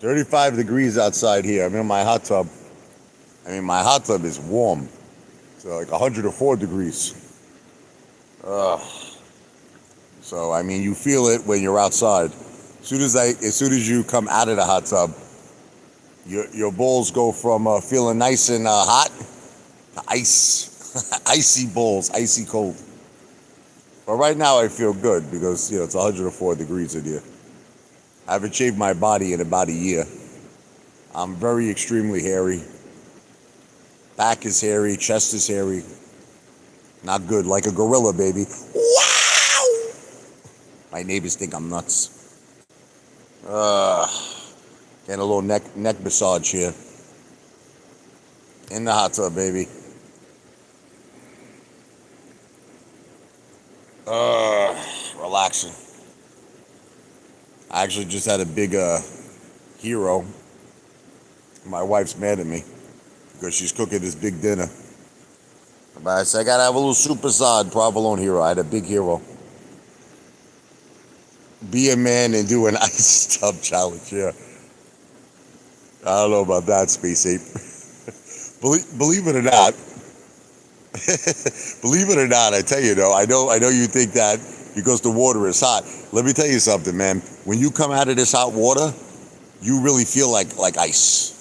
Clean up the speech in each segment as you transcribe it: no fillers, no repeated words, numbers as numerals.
35 degrees outside here. I'm in my hot tub. My hot tub is warm. So like 104 degrees. Ugh. So, you feel it when you're outside. As soon as you come out of the hot tub, your balls go from feeling nice and hot to ice. Icy balls, icy cold. But right now I feel good because, it's 104 degrees in here. I haven't shaved my body in about a year. I'm very extremely hairy. Back is hairy, chest is hairy. Not good, like a gorilla, baby. Wow! My neighbors think I'm nuts. Getting a little neck massage here. In the hot tub, baby. Relaxing. I actually just had a big hero. My wife's mad at me because she's cooking this big dinner. But I said, I gotta have a little supersized provolone hero. I had a big hero. Be a man and do an ice tub challenge, yeah. I don't know about that, Space Ape. Believe it or not, I tell you though, I know you think that because the water is hot. Let me tell you something, man. When you come out of this hot water, you really feel like ice.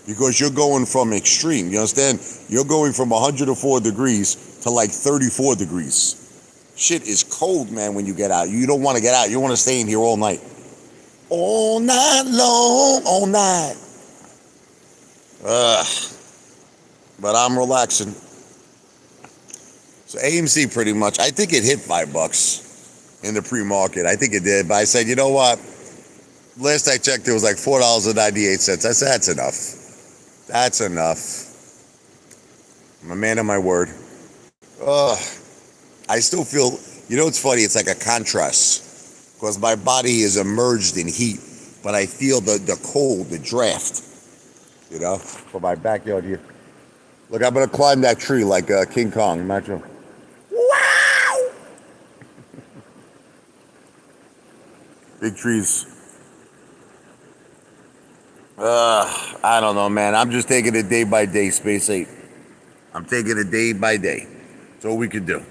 Because you're going from extreme, you understand? You're going from 104 degrees to like 34 degrees. Shit is cold, man, when you get out. You don't want to get out. You want to stay in here all night. All night long, all night. But I'm relaxing. So AMC pretty much, I think it hit $5 in the pre-market. I think it did, but I said, you know what? Last I checked, it was like $4.98. I said, that's enough. That's enough. I'm a man of my word. I still feel, it's funny, it's like a contrast. Because my body is immersed in heat, but I feel the cold, the draft, from my backyard here. Look, I'm going to climb that tree like King Kong. Imagine. Wow! Big trees. I don't know, man. I'm just taking it day by day, Space 8. I'm taking it day by day. That's all we could do.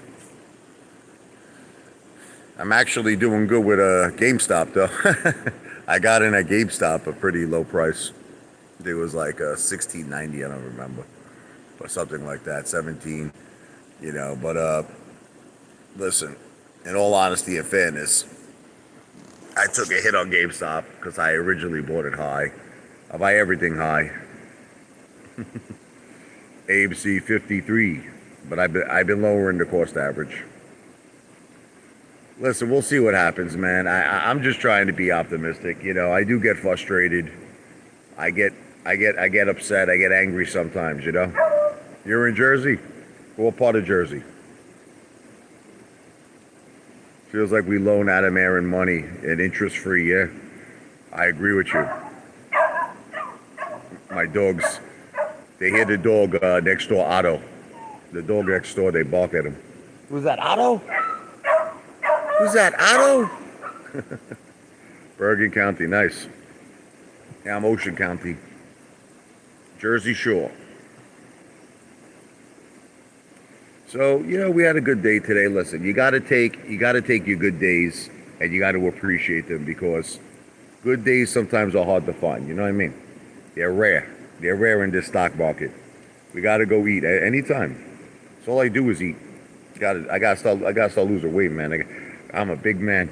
I'm actually doing good with GameStop, though. I got in at GameStop, a pretty low price. It was like $16.90, I don't remember. Or something like that, 17, But listen, in all honesty and fairness, I took a hit on GameStop because I originally bought it high. I buy everything high. AMC 53, but I've been lowering the cost average. Listen, we'll see what happens, man. I'm just trying to be optimistic. I do get frustrated. I get upset. I get angry sometimes. You're in Jersey? What part of Jersey? Feels like we loan Adam Aaron money and interest-free, yeah? I agree with you. My dogs, they hear the dog next door, Otto. The dog next door, they bark at him. Who's that, Otto? Who's that, Otto? Bergen County, nice. Yeah, I'm Ocean County. Jersey Shore. So, we had a good day today. Listen, you gotta take your good days and you gotta appreciate them because good days sometimes are hard to find, you know what I mean? They're rare. They're rare in this stock market. We gotta go eat at any time. So all I do is eat. I gotta start losing weight, man. I'm a big man.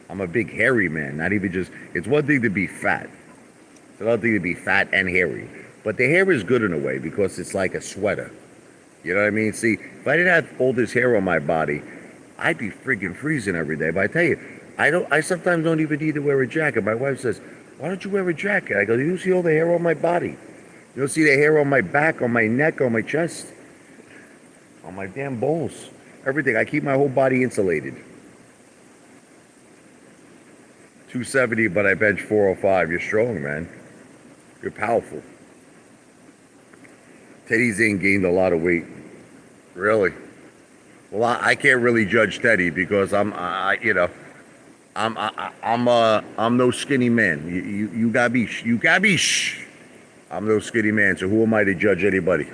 I'm a big hairy man. Not even just. It's one thing to be fat. It's another thing to be fat and hairy. But the hair is good in a way because it's like a sweater. You know what I mean? See, if I didn't have all this hair on my body, I'd be freaking freezing every day. But I tell you, I sometimes don't even need to wear a jacket. My wife says, "Why don't you wear a jacket?" I go, "You see all the hair on my body? You don't see the hair on my back, on my neck, on my chest, on my damn balls, everything. I keep my whole body insulated." 270, but I bench 405. You're strong, man. You're powerful. Teddy Zane gained a lot of weight. Really? Well, I can't really judge Teddy because I'm no skinny man. You gotta be you gotta be shh. I'm no skinny man. So who am I to judge anybody?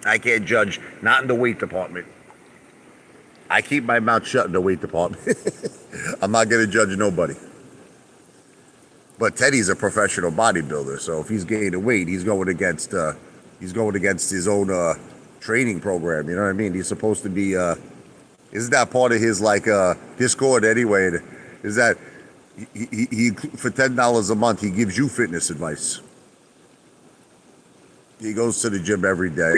I can't judge. Not in the weight department. I keep my mouth shut in the weight department. I'm not gonna judge nobody. But Teddy's a professional bodybuilder, so if he's gaining weight, he's going against his own training program. You know what I mean? He's supposed to be. Isn't that part of his like Discord anyway? Is that he for $10 a month he gives you fitness advice. He goes to the gym every day.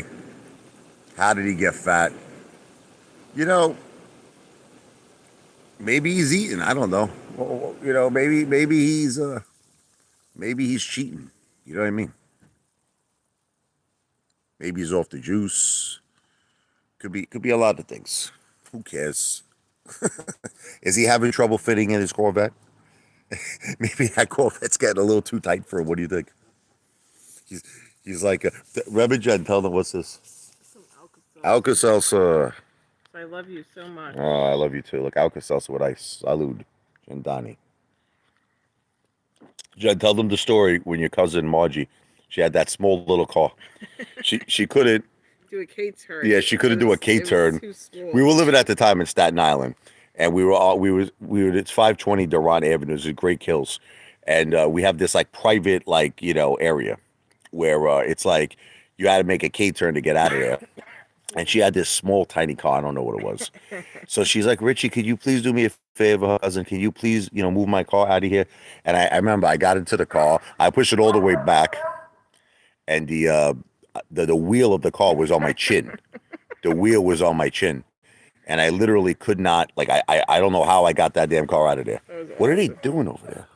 How did he get fat? You know, maybe he's eating. I don't know. You know, maybe he's cheating. You know what I mean? Maybe he's off the juice. Could be a lot of things. Who cares? Is he having trouble fitting in his Corvette? Maybe that Corvette's getting a little too tight for him. What do you think? He's he's like, Rebbe Jen, tell them what's this? Some Alka-Seltzer. I love you so much. Oh, I love you too. Look, Alka-Seltzer with ice. Salud. Jen Donnie. Jen, tell them the story when your cousin Margie, she had that small little car. She couldn't. Do a K turn. Yeah, she couldn't do a K turn. Too small. We were living at the time in Staten Island, and we were it's 520 Durant Avenue. It's Great Kills, and we have this like private like area where it's like you had to make a K turn to get out of there. And she had this small, tiny car. I don't know what it was. So she's like, Richie, could you please do me a favor, cousin? Can you please, move my car out of here? And I remember I got into the car. I pushed it all the way back, and the wheel of the car was on my chin. The wheel was on my chin, and I literally could not. Like I don't know how I got that damn car out of there. What are they doing over there?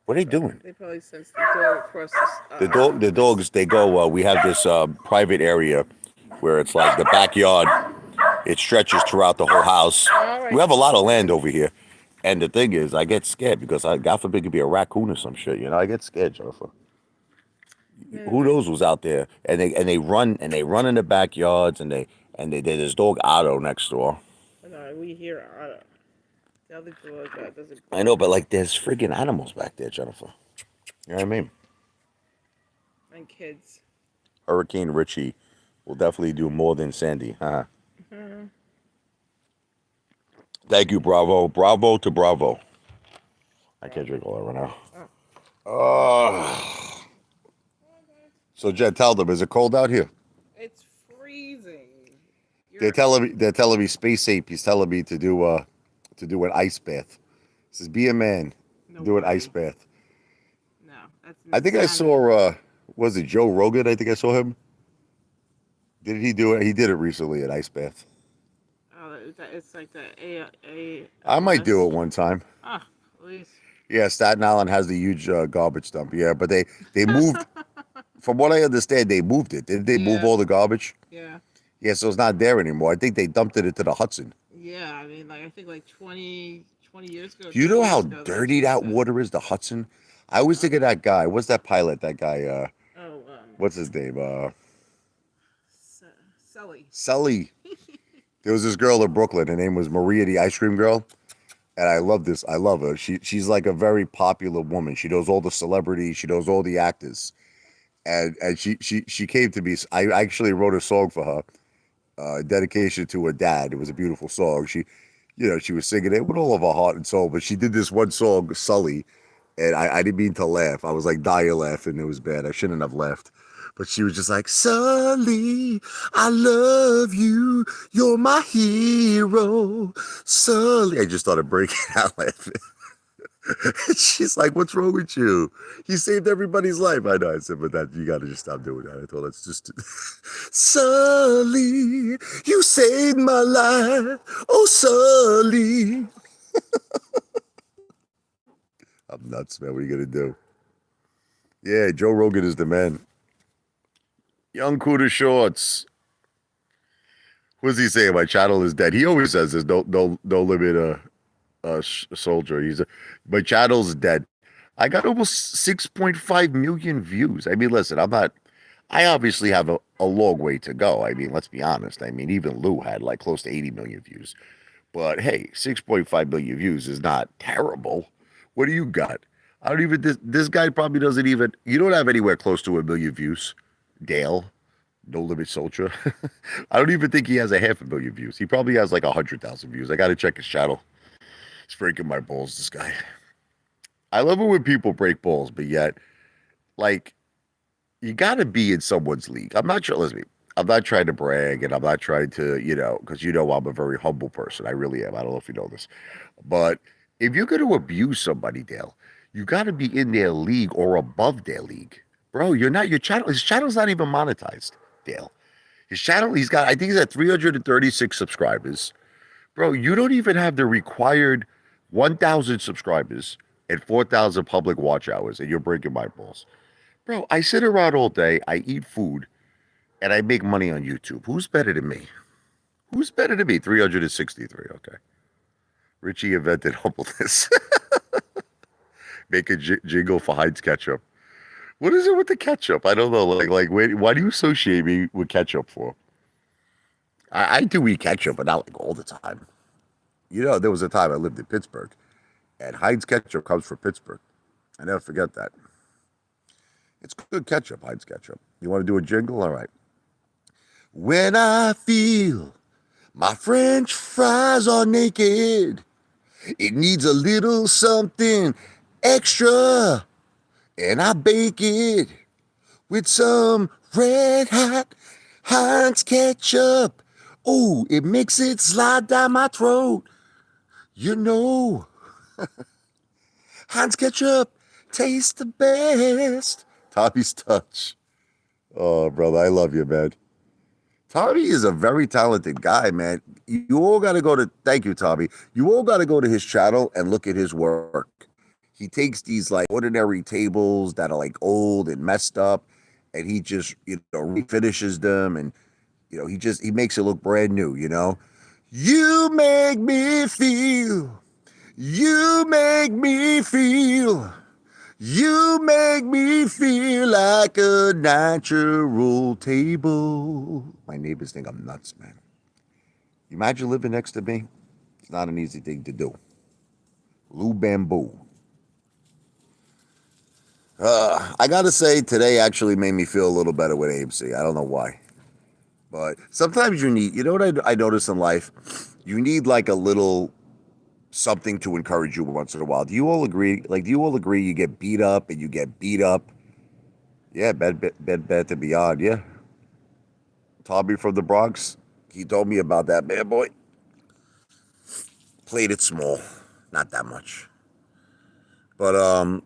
What are they doing? They probably sensed the dog across The dogs, they go. We have this private area where it's like the backyard. It stretches throughout the whole house. Right. We have a lot of land over here, and the thing is, I get scared because God forbid it could be a raccoon or some shit. I get scared, Jennifer. Who knows who's out there? And they run in the backyards, and there's dog Otto next door. No, we hear Otto. The other dog doesn't. I know, but like there's friggin' animals back there, Jennifer. You know what I mean? And kids. Hurricane Richie will definitely do more than Sandy, huh? Mm-hmm. Thank you, Bravo. Bravo to Bravo. I can't drink all that right now. Oh. So Jen, tell them, is it cold out here? It's freezing. They're telling me Space Ape. He's telling me to do an ice bath. He says, be a man, do an ice bath. No, that's. I think I saw. Was it Joe Rogan? I think I saw him. Did he do it? He did it recently, an ice bath. Oh, it's like the A. I might do it one time. Ah, please. Yeah, Staten Island has the huge garbage dump. Yeah, but they moved. From what I understand, they moved it. Didn't they move all the garbage? Yeah. Yeah, so it's not there anymore. I think they dumped it into the Hudson. Yeah, I mean, I think 20 years ago. Do you know how dirty that water is, the Hudson? I always think of that guy. What's that pilot? That guy. What's his name? Sully. Sully. There was this girl in Brooklyn. Her name was Maria, the ice cream girl. And I love this. I love her. She's like a very popular woman. She knows all the celebrities. She knows all the actors. And she came to me. I actually wrote a song for her, dedication to her dad. It was a beautiful song. She was singing it with all of her heart and soul. But she did this one song, Sully, and I didn't mean to laugh. I was like dying laughing. It was bad. I shouldn't have laughed. But she was just like, Sully, I love you. You're my hero. Sully. I just started breaking out laughing. She's like, what's wrong with you? He saved everybody's life. I know. I said, but that you got to just stop doing that. I thought that's just Sully, you saved my life. Oh, Sully. I'm nuts, man. What are you going to do? Yeah, Joe Rogan is the man. Young Cooter Shorts. What's he saying? My channel is dead. He always says this. Don't limit a soldier. My channel's dead. I got almost 6.5 million views. I mean, listen, I obviously have a long way to go. I mean, let's be honest. I mean, even Lou had like close to 80 million views. But hey, 6.5 million views is not terrible. What do you got? I don't even this guy probably doesn't even you don't have anywhere close to a million views. Dale, No Limit Soldier. I don't even think he has a half a million views. He probably has like 100,000 views. I gotta check his channel. He's breaking my balls, this guy. I love it when people break balls, but yet, like, you gotta be in someone's league. I'm not sure. Listen, I'm not trying to brag, and I'm not trying to, because I'm a very humble person. I really am. I don't know if you know this, but if you're going to abuse somebody, Dale, you got to be in their league or above their league, bro. You're not. Your channel. His channel's not even monetized, Dale. His channel. He's got. I think he's at 336 subscribers, bro. You don't even have the required 1,000 subscribers and 4,000 public watch hours, and you're breaking my balls, bro. I sit around all day. I eat food and I make money on YouTube. Who's better than me? Who's better than me? 363. Okay. Richie invented humbleness. Make a jingle for Heinz ketchup. What is it with the ketchup? I don't know. Why do you associate me with ketchup for? I do eat ketchup, but not like all the time. There was a time I lived in Pittsburgh, and Heinz ketchup comes from Pittsburgh. I never forget that. It's good ketchup, Heinz ketchup. You want to do a jingle? All right. When I feel my French fries are naked, it needs a little something extra, and I bake it with some red hot Heinz ketchup. Oh, it makes it slide down my throat. You know, Heinz ketchup tastes the best. Tommy's touch. Oh, brother, I love you, man. Tommy is a very talented guy, man. You all got to go to, thank you, Tommy. You all got to go to his channel and look at his work. He takes these like ordinary tables that are like old and messed up, and he just, refinishes them, and, he makes it look brand new. You make me feel, you make me feel, you make me feel like a natural table. My neighbors think I'm nuts, man. You imagine living next to me? It's not an easy thing to do. Lou Bamboo. I gotta say, today actually made me feel a little better with AMC. I don't know why. But sometimes you know what I notice in life? You need like a little something to encourage you once in a while. Do you all agree? Like, do you all agree you get beat up and you get beat up? Yeah, Bed and Beyond, yeah. Tommy from the Bronx, he told me about that, man, boy. Played it small, not that much. But, I'm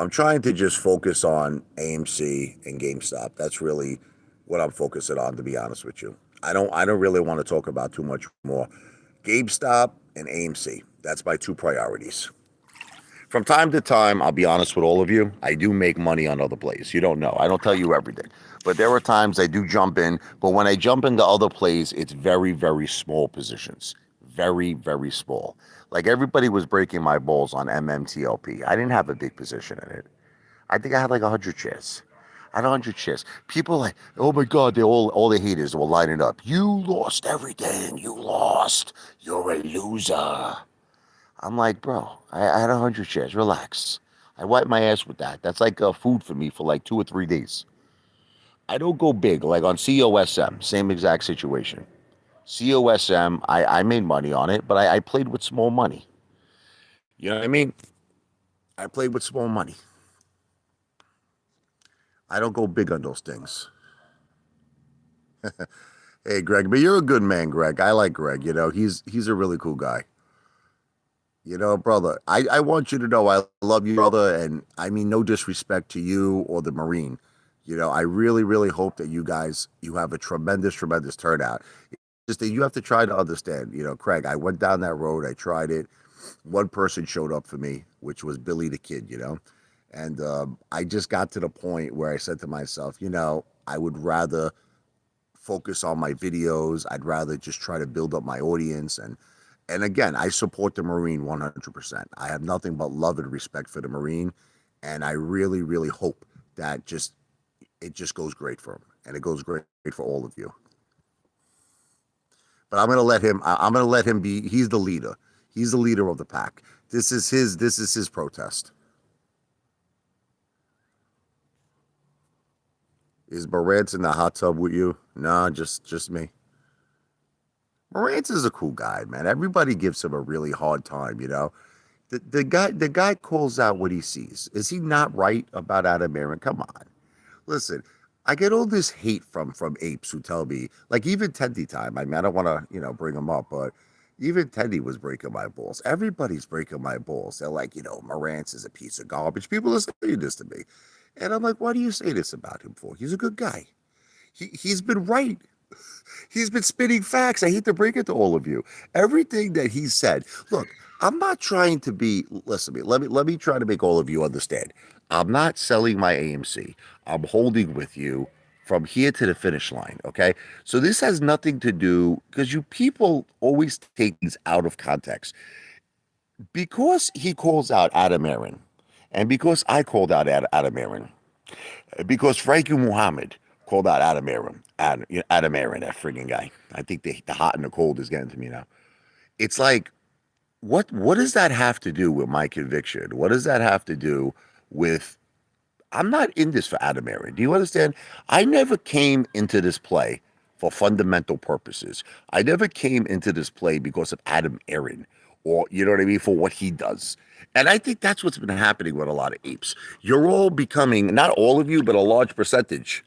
trying to just focus on AMC and GameStop. That's really what I'm focusing on, to be honest with you. I don't really want to talk about too much more. GameStop and AMC. That's my two priorities. From time to time, I'll be honest with all of you, I do make money on other plays. You don't know. I don't tell you everything. But there are times I do jump in. But when I jump into other plays, it's very, very small positions. Very, very small. Like everybody was breaking my balls on MMTLP. I didn't have a big position in it. I think I had like 100 shares. I had 100 shares. People like, oh my God, all the haters were lining up. You lost everything. You lost. You're a loser. I'm like, bro, I had 100 shares. Relax. I wipe my ass with that. That's like food for me for like 2 or 3 days. I don't go big. Like on COSM, same exact situation. COSM, I made money on it, but I played with small money. You know what I mean? I played with small money. I don't go big on those things. Hey, Greg, but you're a good man, Greg. I like Greg. He's a really cool guy. Brother, I want you to know I love you, brother, and I mean no disrespect to you or the Marine. I really, really hope that you have a tremendous, tremendous turnout. It's just that you have to try to understand, Craig, I went down that road, I tried it. One person showed up for me, which was Billy the Kid. And I just got to the point where I said to myself, I would rather focus on my videos. I'd rather just try to build up my audience. And again, I support the Marine 100%. I have nothing but love and respect for the Marine. And I really, really hope that it just goes great for him. And it goes great for all of you. but I'm gonna let him. I'm gonna let him be. He's the leader. He's the leader of the pack. This is his. This is his protest. Is Barrett's in the hot tub with you? Nah, just me. Morantz is a cool guy, man. Everybody gives him a really hard time, you know. The guy calls out what he sees. Is he not right about Adam Aaron? Come on. Listen, I get all this hate from apes who tell me, like even Tendy time. I mean, I don't want to, bring him up, but even Tendy was breaking my balls. Everybody's breaking my balls. They're like, Morantz is a piece of garbage. People are saying this to me. And I'm like, why do you say this about him for? He's a good guy. He's been right. He's been spitting facts. I hate to break it to all of you. Everything that he said. Look, I'm not trying to be. Listen to me. Let me try to make all of you understand. I'm not selling my AMC. I'm holding with you from here to the finish line. Okay. So this has nothing to do because you people always take things out of context. Because he calls out Adam Aaron, and because I called out Adam Aaron, because Frankie Muhammad called out Adam Aaron, that frigging guy. I think the hot and the cold is getting to me now. It's like, what does that have to do with my conviction? What does that have to do with? I'm not in this for Adam Aaron. Do you understand? I never came into this play for fundamental purposes. I never came into this play because of Adam Aaron or, you know what I mean, for what he does. And I think that's what's been happening with a lot of apes. You're all becoming, not all of you, but a large percentage.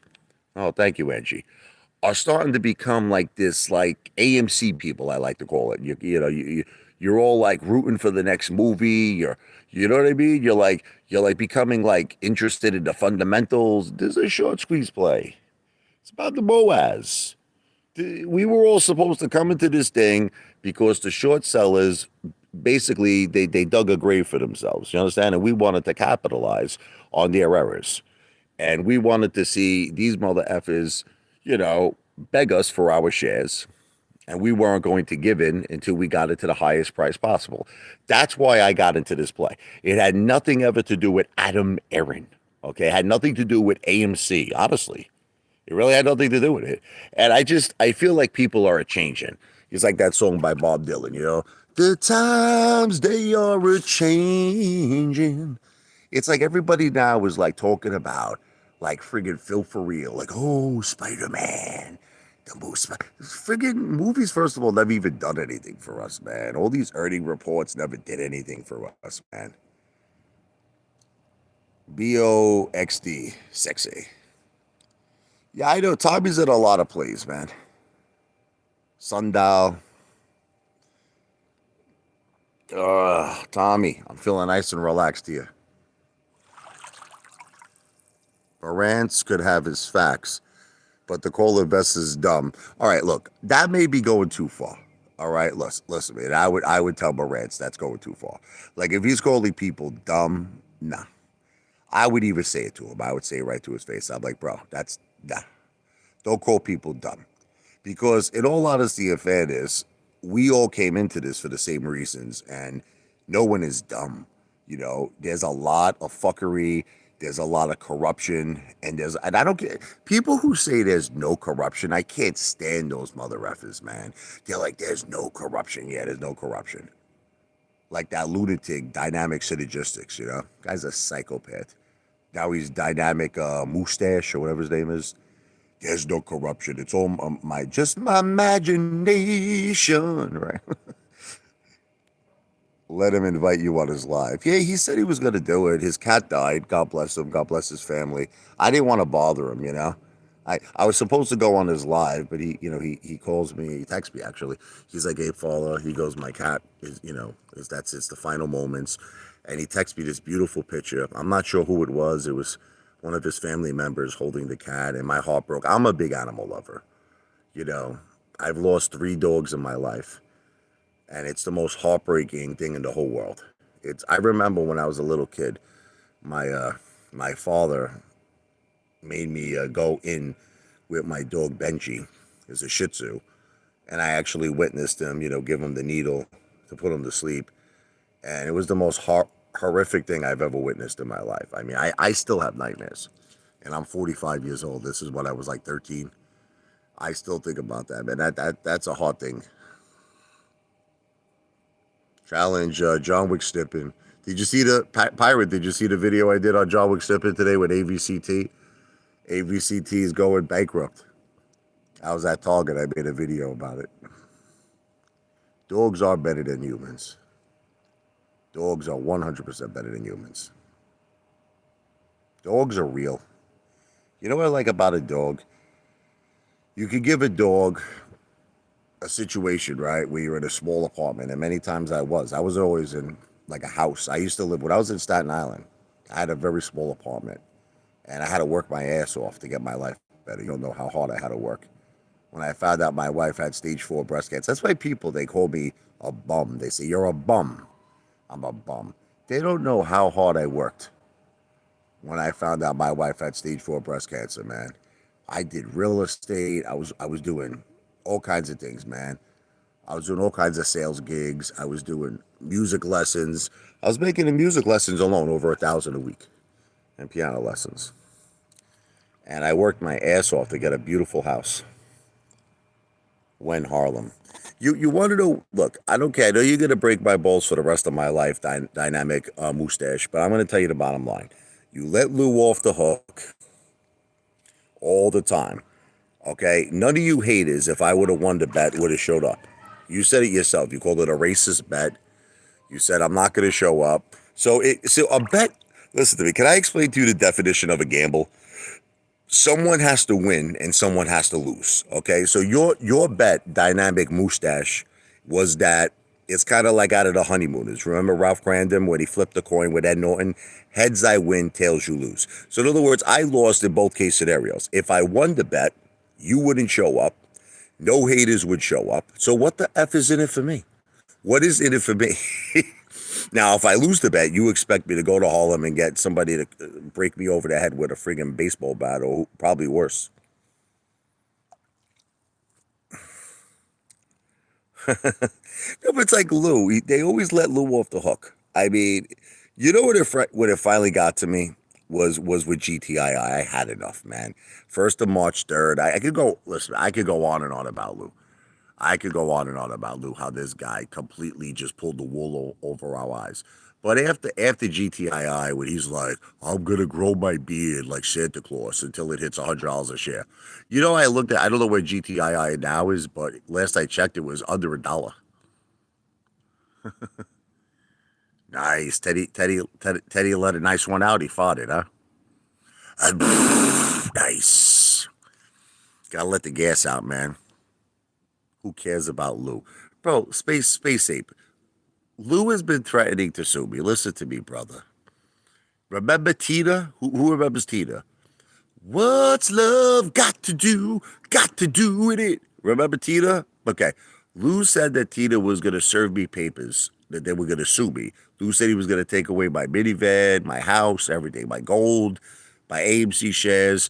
Oh, thank you, Angie. Are starting to become like this, like AMC people, I like to call it. You're all like rooting for the next movie. You know what I mean? You're like becoming like interested in the fundamentals. This is a short squeeze play. It's about the Boaz. We were all supposed to come into this thing because the short sellers basically they dug a grave for themselves. You understand? And we wanted to capitalize on their errors. And we wanted to see these mother effers, beg us for our shares. And we weren't going to give in until we got it to the highest price possible. That's why I got into this play. It had nothing ever to do with Adam Aaron. Okay. It had nothing to do with AMC, honestly. It really had nothing to do with it. And I feel like people are a changing. It's like that song by Bob Dylan. The times they are a changing. It's like everybody now is like talking about like friggin' Phil for real. Like, oh, Spider-Man. The most friggin' movies, first of all, never even done anything for us, man. All these earning reports never did anything for us, man. BOXD, sexy. Yeah, I know. Tommy's in a lot of plays, man. Sundial. Tommy, I'm feeling nice and relaxed here. Morantz could have his facts, but the call investor is dumb. All right, look, that may be going too far. All right, listen, man. I would tell Morantz that's going too far. Like if he's calling people dumb, nah. I would even say it to him. I would say it right to his face. I'm like, bro, that's nah. Don't call people dumb. Because in all honesty and fairness, we all came into this for the same reasons, and no one is dumb. There's a lot of fuckery, there's a lot of corruption, and I don't get people who say there's no corruption. I can't stand those mother effers, man. They're like, there's no corruption. Yeah, there's no corruption. Like that lunatic, dynamic synergistics. Guy's a psychopath. Now he's dynamic mustache or whatever his name is. There's no corruption. It's all my imagination, right? Let him invite you on his live. Yeah, he said he was gonna do it. His cat died. God bless him. God bless his family. I didn't want to bother him. I was supposed to go on his live, but he calls me. He texts me actually. He's like, "Hey, Father," he goes, "My cat it's the final moments," and he texts me this beautiful picture. I'm not sure who it was. It was one of his family members holding the cat, and my heart broke. I'm a big animal lover. You know, I've lost 3 dogs in my life, and it's the most heartbreaking thing in the whole world. I remember when I was a little kid, my father made me go in with my dog Benji. It's a Shih Tzu, and I actually witnessed him, give him the needle to put him to sleep, and it was the most horrific thing I've ever witnessed in my life. I mean, I still have nightmares, and I'm 45 years old. This is when I was like 13. I still think about that, man. That's a hard thing. Challenge John Wick Stippin. Did you see the pirate? Did you see the video I did on John Wick Stippin today with AVCT? AVCT is going bankrupt. I was at Target. I made a video about it. Dogs are better than humans. Dogs are 100% better than humans. Dogs are real. You know what I like about a dog? You could give a dog a situation, right, where you're in a small apartment, and many times I was always in like a house. I used to live when I was in Staten Island. I had a very small apartment, and I had to work my ass off to get my life better. You don't know how hard I had to work. When I found out my wife had stage 4 breast cancer, that's why people, they call me a bum. They say, you're a bum. I'm a bum. They don't know how hard I worked when I found out my wife had stage 4 breast cancer, man. I did real estate. I was doing all kinds of things, man. I was doing all kinds of sales gigs. I was doing music lessons. I was making the music lessons alone over $1,000 a week, and piano lessons. And I worked my ass off to get a beautiful house. When Harlem. You want to know, look, I don't care. I know you're going to break my balls for the rest of my life, dynamic mustache, but I'm going to tell you the bottom line. You let Lou off the hook all the time, okay? None of you haters, if I would have won the bet, would have showed up. You said it yourself. You called it a racist bet. You said, I'm not going to show up. So a bet, listen to me. Can I explain to you the definition of a gamble? Someone has to win and someone has to lose. Okay, so your bet, dynamic mustache, was that it's kind of like out of the Honeymooners. Remember Ralph Crandon when he flipped the coin with Ed Norton? Heads I win, tails you lose. So in other words, I lost in both case scenarios. If I won the bet, you wouldn't show up. No haters would show up. So what the F is in it for me? What is in it for me? Now, if I lose the bet, you expect me to go to Harlem and get somebody to break me over the head with a friggin' baseball bat, or probably worse. No, but it's like Lou. They always let Lou off the hook. I mean, you know what it finally got to me was with GTII. I had enough, man. First of March 3rd. I could go, listen, I could go on and on about Lou. I could go on and on about Lou, how this guy completely just pulled the wool over our eyes. But after GTII, when he's like, I'm gonna grow my beard like Santa Claus until it hits $100 a share. You know, I don't know where GTII now is, but last I checked, it was under $1. Nice, Teddy let a nice one out. He fought it, huh? And, nice. Gotta let the gas out, man. Who cares about Lou? Bro, Space Ape. Lou has been threatening to sue me. Listen to me, brother. Remember Tina? Who remembers Tina? What's love got to do? Got to do with it. Remember Tina? Okay. Lou said that Tina was going to serve me papers, that they were going to sue me. Lou said he was going to take away my minivan, my house, everything, my gold, my AMC shares.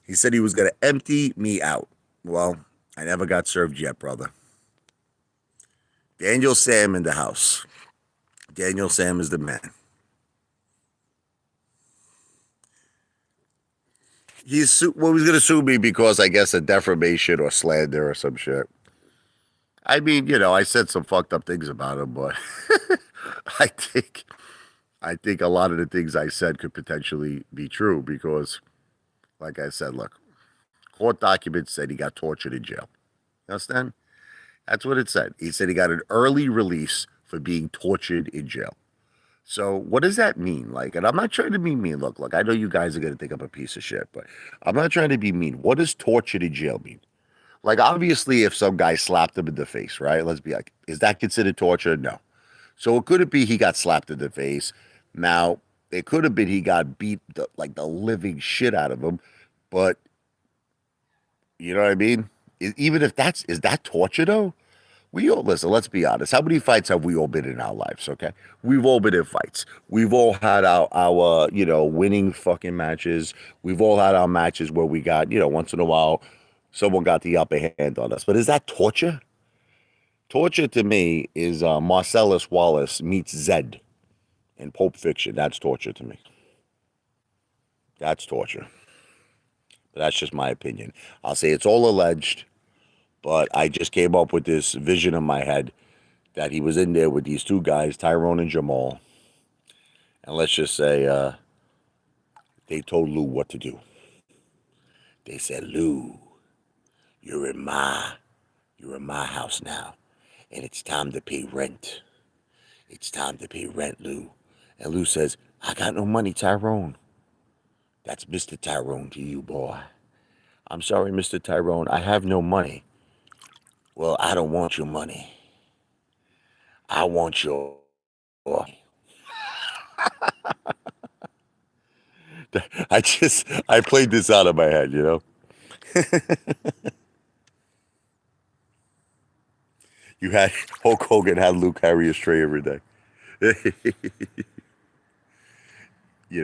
He said he was going to empty me out. Well, I never got served yet, brother. Daniel Sam in the house. Daniel Sam is the man. He's going to sue me because I guess of defamation or slander or some shit. I mean, you know, I said some fucked up things about him, but I think a lot of the things I said could potentially be true because, like I said, look, court documents said he got tortured in jail. You understand? That's what it said. He said he got an early release for being tortured in jail. So what does that mean? Like, and I'm not trying to be mean. Look, I know you guys are going to think I'm a piece of shit, but I'm not trying to be mean. What does tortured in jail mean? Like, obviously, if some guy slapped him in the face, right? Let's be like, is that considered torture? No. So it could have been he got slapped in the face. Now, it could have been he got beat like the living shit out of him. But, you know what I mean? Even if is that torture though? We all, listen, let's be honest. How many fights have we all been in our lives, okay? We've all been in fights. We've all had our winning fucking matches. We've all had our matches where we got, once in a while, someone got the upper hand on us. But is that torture? Torture to me is Marcellus Wallace meets Zed in Pulp Fiction. That's torture to me. That's torture. But that's just my opinion. I'll say it's all alleged, but I just came up with this vision in my head that he was in there with these two guys, Tyrone and Jamal, and let's just say they told Lou what to do. They said, Lou, you're in my you're in my house now, and it's time to pay rent. It's time to pay rent, Lou. And Lou says, I got no money, Tyrone. That's Mr. Tyrone to you, boy. I'm sorry, Mr. Tyrone, I have no money. Well, I don't want your money. I want your. I played this out of my head, you know? You had Hulk Hogan had Luke carry a tray every day.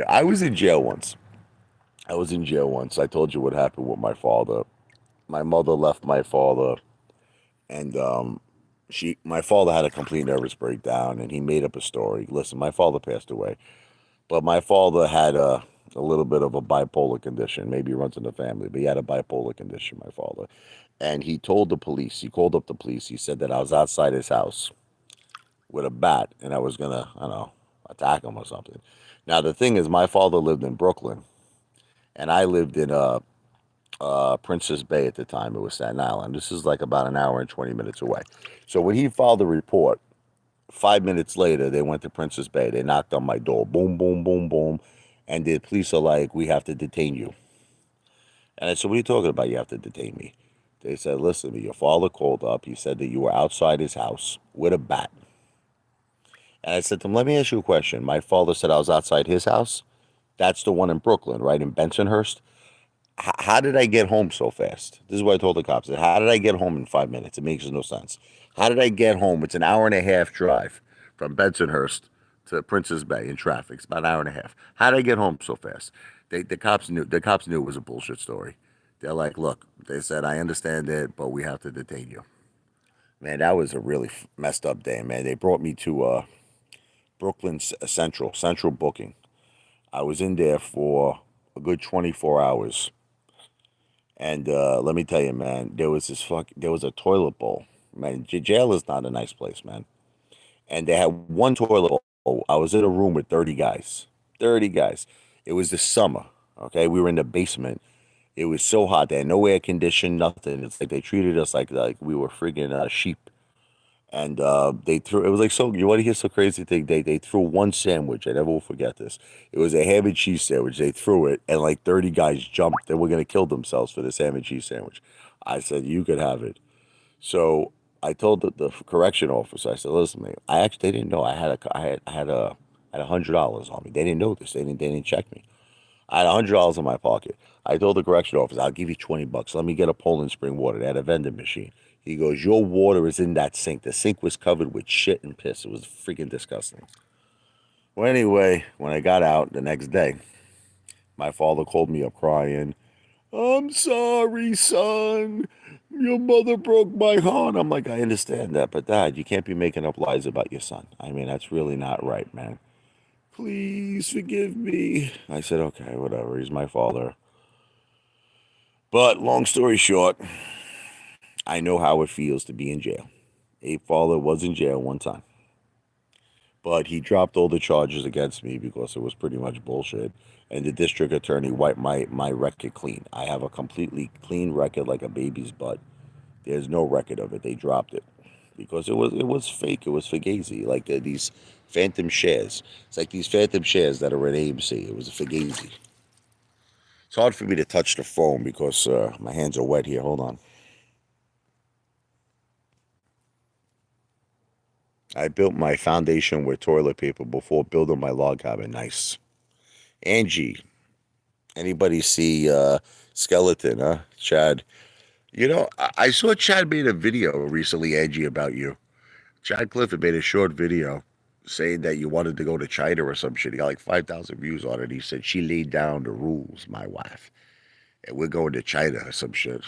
I was in jail once. I told you what happened with my father. My mother left my father, and my father had a complete nervous breakdown, and he made up a story. Listen, my father passed away, but my father had a little bit of a bipolar condition. Maybe it runs in the family, but he had a bipolar condition, my father. And he told the police, he called up the police. He said that I was outside his house with a bat and I was going to, I don't know, attack him or something. Now, the thing is, my father lived in Brooklyn and I lived in Princess Bay at the time. It was Staten Island. This is like about an hour and 20 minutes away. So when he filed the report, 5 minutes later, they went to Princess Bay. They knocked on my door. Boom, boom, boom, boom. And the police are like, we have to detain you. And I said, what are you talking about? You have to detain me. They said, listen, your father called up. He said that you were outside his house with a bat. And I said to him, let me ask you a question. My father said I was outside his house. That's the one in Brooklyn, right? In Bensonhurst. How did I get home so fast? This is what I told the cops. How did I get home in 5 minutes? It makes no sense. How did I get home? It's an hour and a half drive from Bensonhurst to Princess Bay in traffic. It's about an hour and a half. How did I get home so fast? The cops knew. The cops knew it was a bullshit story. They're like, look, they said, I understand it, but we have to detain you. Man, that was a really messed up day, man. They brought me to Brooklyn Central booking. I was in there for a good 24 hours. And let me tell you, man, there was a toilet bowl. Man, jail is not a nice place, man. And they had one toilet bowl. I was in a room with 30 guys. 30 guys. It was the summer. Okay, we were in the basement. It was so hot. They had no air condition, nothing. It's like they treated us like we were friggin' sheep. And they threw. It was like so. You want to hear so crazy thing? They threw one sandwich. I never will forget this. It was a ham and cheese sandwich. They threw it, and like 30 guys jumped. They were gonna kill themselves for this ham and cheese sandwich. I said you could have it. So I told the correction officer. I said, listen, man. They didn't know I had $100 on me. They didn't know this. They didn't check me. I had $100 in my pocket. I told the correction officer, I'll give you $20. Let me get a Poland Spring water. They had a vending machine. He goes, your water is in that sink. The sink was covered with shit and piss. It was freaking disgusting. Well, anyway, when I got out the next day, my father called me up crying. I'm sorry, son. Your mother broke my heart. I'm like, I understand that, but Dad, you can't be making up lies about your son. I mean, that's really not right, man. Please forgive me. I said, okay, whatever. He's my father. But long story short, I know how it feels to be in jail. Apefather was in jail one time, but he dropped all the charges against me because it was pretty much bullshit. And the district attorney wiped my record clean. I have a completely clean record like a baby's butt. There's no record of it. They dropped it because it was fake. It was fugazi. Like these phantom shares. It's like these phantom shares that are at AMC. It was a fugazi. It's hard for me to touch the phone because my hands are wet here. Hold on. I built my foundation with toilet paper before building my log cabin. Nice. Angie, anybody see Skeleton, huh? Chad. I saw Chad made a video recently, Angie, about you. Chad Clifford made a short video saying that you wanted to go to China or some shit. He got like 5,000 views on it. He said, she laid down the rules, my wife. And we're going to China or some shit.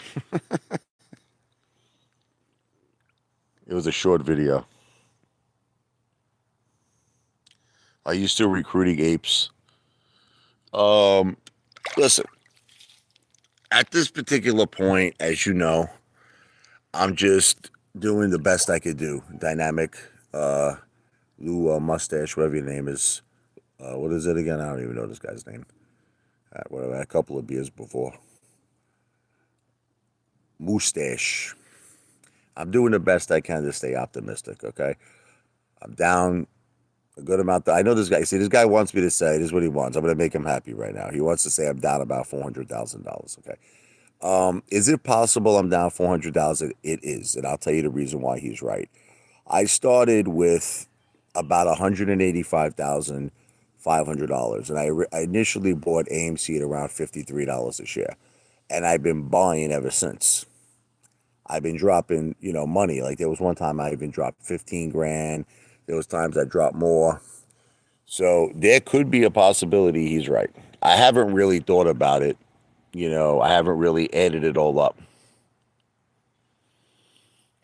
It was a short video. Are you still recruiting apes? Listen, at this particular point, as you know, I'm just doing the best I could do. Dynamic, Lou Mustache, whatever your name is. What is it again? I don't even know this guy's name. Whatever, a couple of beers before. Mustache. I'm doing the best I can to stay optimistic, okay? I'm down a good amount. I know this guy. See, this guy wants me to say this is what he wants. I'm going to make him happy right now. He wants to say I'm down about $400,000, okay? Is it possible I'm down 400,000? It is, and I'll tell you the reason why he's right. I started with about $185,500, and I initially bought AMC at around $53 a share, and I've been buying ever since. I've been dropping, money. Like there was one time I even dropped 15 grand. There was times I dropped more. So there could be a possibility he's right. I haven't really thought about it. I haven't really added it all up.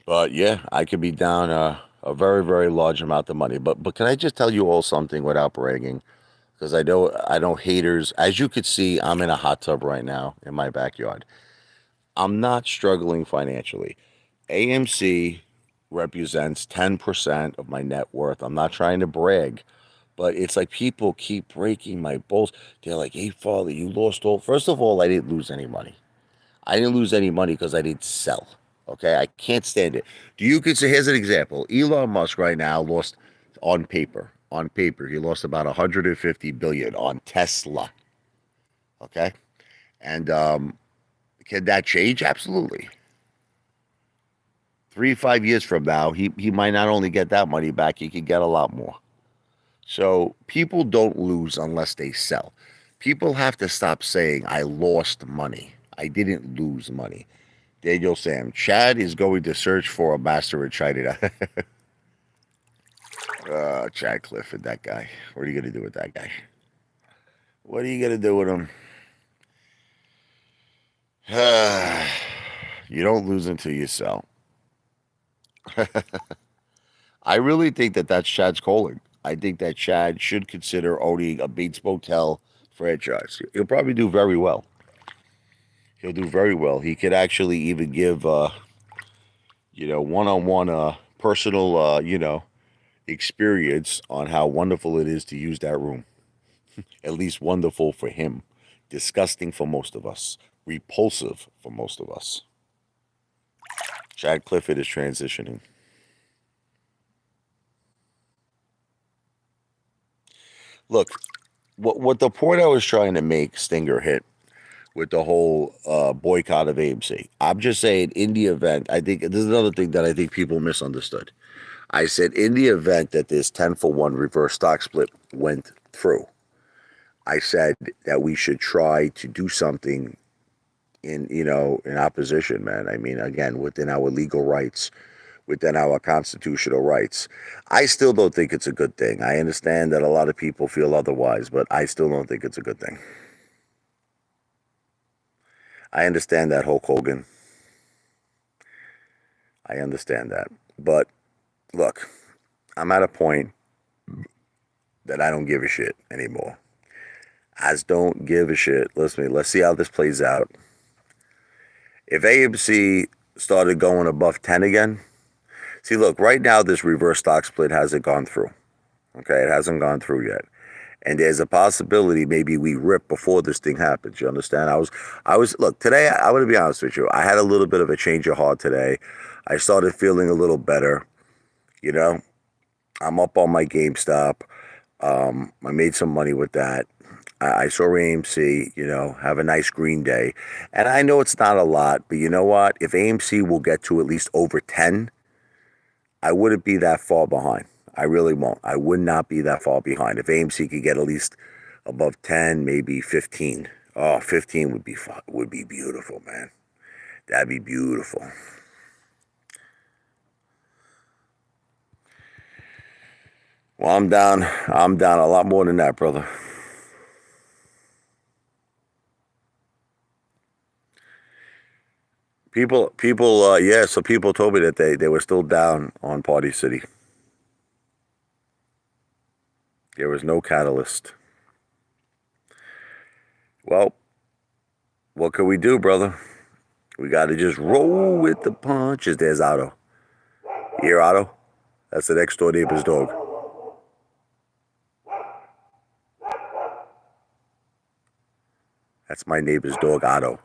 But yeah, I could be down a very, very large amount of money. But can I just tell you all something without bragging? Because I know haters. As you could see, I'm in a hot tub right now in my backyard. I'm not struggling financially. AMC represents 10% of my net worth. I'm not trying to brag, but it's like people keep breaking my balls. They're like, "Hey, Father, you lost all." First of all, I didn't lose any money. I didn't lose any money because I didn't sell. Okay, I can't stand it. Do you consider? Here's an example. Elon Musk right now lost on paper. On paper, he lost about 150 billion on Tesla. Okay, and can that change? Absolutely. 3 5 years from now, he might not only get that money back, he could get a lot more. So people don't lose unless they sell. People have to stop saying, I lost money. I didn't lose money. Daniel Sam, Chad is going to search for a master in China. Chad Clifford, that guy. What are you going to do with that guy? What are you going to do with him? You don't lose until you sell. I really think that that's Chad's calling. I think that Chad should consider owning a Bates Motel franchise. He'll probably do very well. He'll do very well. He could actually even give, one-on-one, personal, experience on how wonderful it is to use that room. At least wonderful for him. Disgusting for most of us. Repulsive for most of us. Chad Clifford is transitioning. Look, what the point I was trying to make, Stinger hit with the whole boycott of AMC. I'm just saying, in the event, I think this is another thing that I think people misunderstood. I said, in the event that this 10-for-1 reverse stock split went through, I said that we should try to do something in opposition, man. I mean, again, within our legal rights, within our constitutional rights. I still don't think it's a good thing. I understand that a lot of people feel otherwise, but I still don't think it's a good thing. I understand that, Hulk Hogan. I understand that. But look, I'm at a point that I don't give a shit anymore. I just don't give a shit. Listen, let's see how this plays out. If AMC started going above 10 again, see, look, right now this reverse stock split hasn't gone through. Okay, it hasn't gone through yet. And there's a possibility maybe we rip before this thing happens. You understand? Look, today, I want to be honest with you. I had a little bit of a change of heart today. I started feeling a little better. You know, I'm up on my GameStop. I made some money with that. I saw AMC, have a nice green day. And I know it's not a lot, but you know what? If AMC will get to at least over 10, I wouldn't be that far behind. I really won't. I would not be that far behind. If AMC could get at least above 10, maybe 15. Oh, 15 would be beautiful, man. That'd be beautiful. Well, I'm down. I'm down a lot more than that, brother. Yeah. So people told me that they were still down on Party City. There was no catalyst. Well, what can we do, brother? We got to just roll with the punches. There's Otto. Here, Otto. That's the next door neighbor's dog. That's my neighbor's dog, Otto.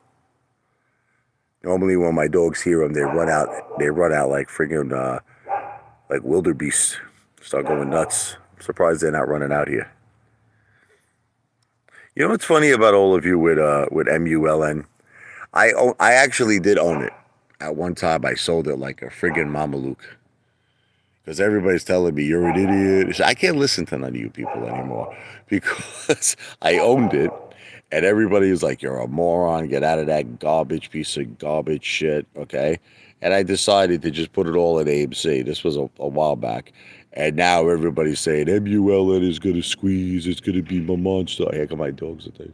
Normally, when my dogs hear him, they run out. They run out like friggin' like wildebeest. Start going nuts. I'm surprised they're not running out here. You know what's funny about all of you with MULN? I actually did own it. At one time, I sold it like a friggin' Mameluke. Because everybody's telling me you're an idiot. I can't listen to none of you people anymore because I owned it, and everybody was like, "You're a moron. Get out of that garbage piece of garbage shit." Okay, and I decided to just put it all at AMC. This was a while back, and now everybody's saying MULN is gonna squeeze. It's gonna be my monster. Here come my dogs today.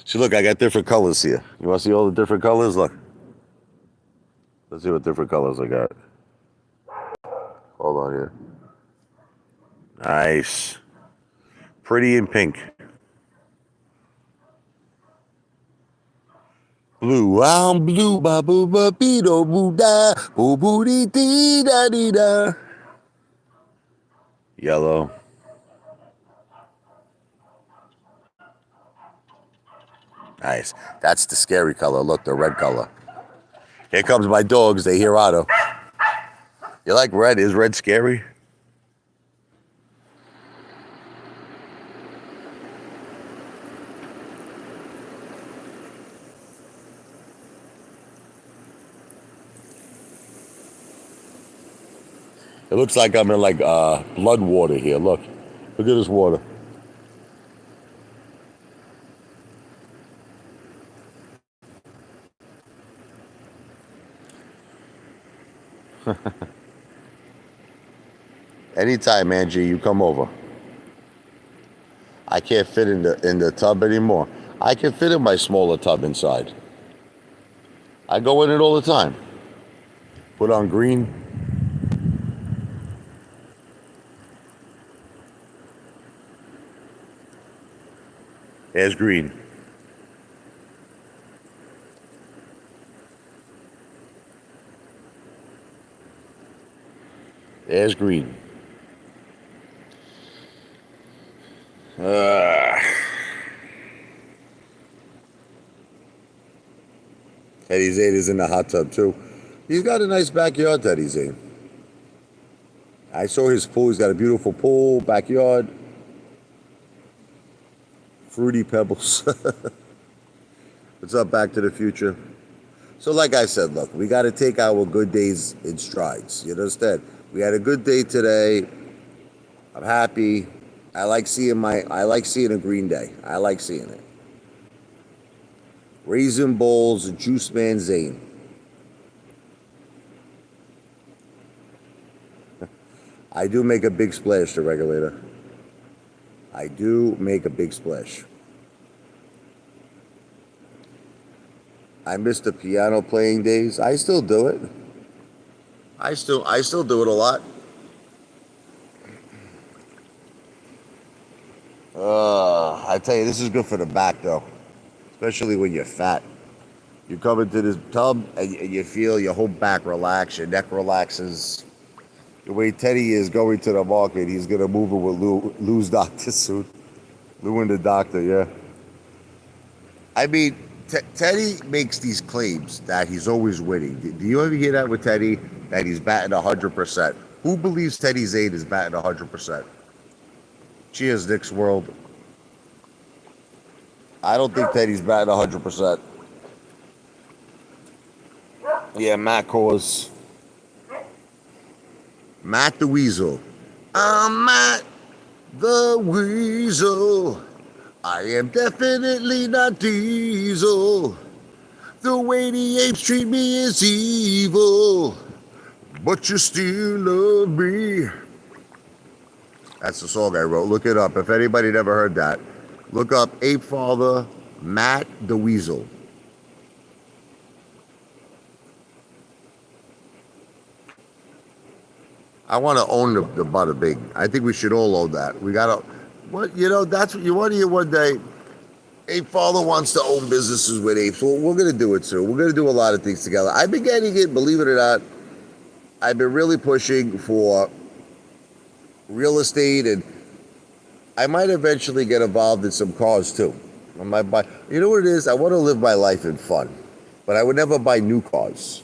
See, look, I got different colors here. You want to see all the different colors? Look. Let's see what different colors I got. Hold on here. Nice. Pretty in pink. Blue, I'm blue, ba boo ba bee do boo da, boo boo dee dee da dee da. Yellow. Nice. That's the scary color. Look, the red color. Here comes my dogs. They hear Otto. You like red? Is red scary? It looks like I'm in like blood water here. Look. Look at this water. Anytime, Angie, you come over. I can't fit in the tub anymore. I can fit in my smaller tub inside. I go in it all the time. Put on green. There's green. There's green. Teddy Zane is in the hot tub too. He's got a nice backyard, Teddy Zane. I saw his pool. He's got a beautiful pool, backyard. Fruity Pebbles. What's up, Back to the Future? So like I said, look, we got to take our good days in strides. You understand? We had a good day today. I'm happy. I like seeing a green day. I like seeing it. Raisin Bowls, Juice Man Zane. I do make a big splash, the regulator. I do make a big splash. I miss the piano playing days. I still do it. I still do it a lot. I tell you, this is good for the back though, especially when you're fat. You come into this tub and you feel your whole back relax, your neck relaxes. The way Teddy is going to the market, he's gonna move it with Lou's doctor soon. Lou and the doctor, yeah. I mean, Teddy makes these claims that he's always winning. Do you ever hear that with Teddy? That he's batting 100%. Who believes Teddy Zane is batting 100%? Cheers, Nick's World. I don't think Teddy's batting 100%. Yeah, Matt Cause. Matt the Weasel. I'm Matt the Weasel. I am definitely not Diesel. The way the apes treat me is evil, but you still love me. That's the song I wrote. Look it up. If anybody never heard that, look up Apefather, Matt the Weasel. I want to own the Bada Bing. I think we should all own that. We gotta, what, you know, that's what you want to hear one day. Ape Father wants to own businesses with apes. Well, we're going to do it too. We're going to do a lot of things together. I've been getting it, believe it or not. I've been really pushing for real estate, and I might eventually get involved in some cars too. I might buy. You know what it is? I want to live my life in fun, but I would never buy new cars.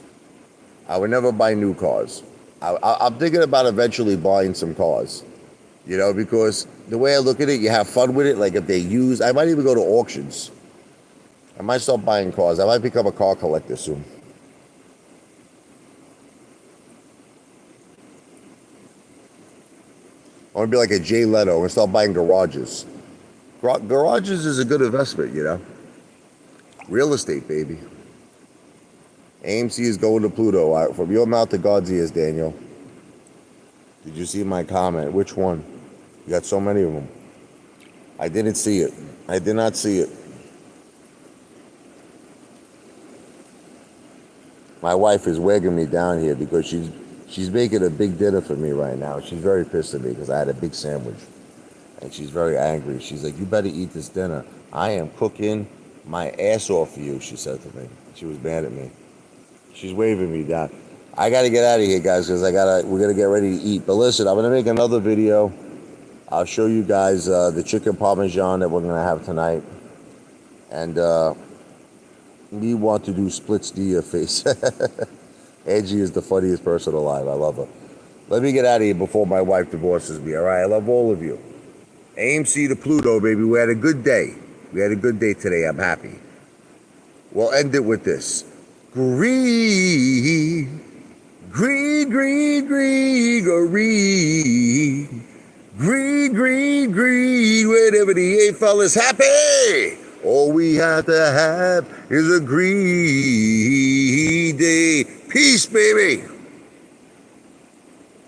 I would never buy new cars. I'm thinking about eventually buying some cars. You know, because the way I look at it, you have fun with it. Like if they use, I might even go to auctions. I might start buying cars. I might become a car collector soon. I want to be like a Jay Leno and start buying garages. Garages is a good investment, you know. Real estate, baby. AMC is going to Pluto. From your mouth to God's ears, Daniel. Did you see my comment? Which one? You got so many of them. I didn't see it. I did not see it. My wife is wagging me down here because she's making a big dinner for me right now. She's very pissed at me because I had a big sandwich. And she's very angry. She's like, you better eat this dinner. I am cooking my ass off for you, she said to me. She was mad at me. She's waving me down. I got to get out of here, guys, because we're going to get ready to eat. But listen, I'm going to make another video. I'll show you guys the chicken parmesan that we're going to have tonight. And we want to do splits to your face. Angie is the funniest person alive. I love her. Let me get out of here before my wife divorces me, all right? I love all of you. AMC to Pluto, baby. We had a good day. We had a good day today. I'm happy. We'll end it with this. Green, green, green, green, green. Green, green, green, whenever the ape fella's happy. All we have to have is a green day. Peace, baby.